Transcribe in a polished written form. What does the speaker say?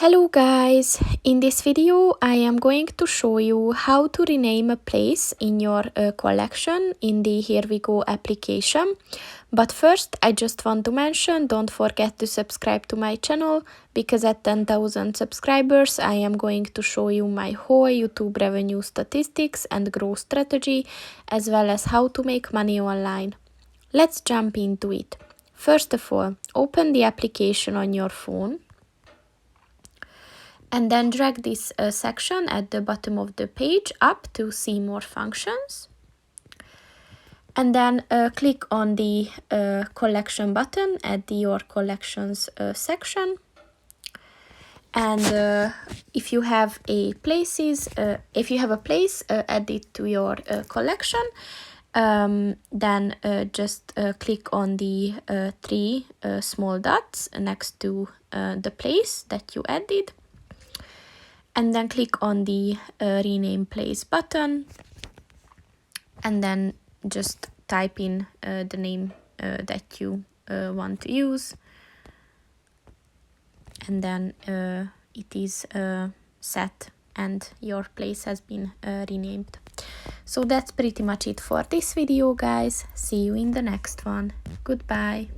Hello guys, in this video I am going to show you how to rename a place in your collection in the Here We Go application. But first I just want to mention, don't forget to subscribe to my channel, because at 10,000 subscribers I am going to show you my whole YouTube revenue statistics and growth strategy, as well as how to make money online. Let's jump into it. First of all, open the application on your phone. And then drag this section at the bottom of the page up to see more functions. And then click on the collection button at the Your Collections section. And if you have a place, add it to your collection. Then just click on the three small dots next to the place that you added. And then click on the rename place button, and then just type in the name that you want to use, and then it is set and your place has been renamed. So that's pretty much it for this video, guys. See you in the next one. Goodbye.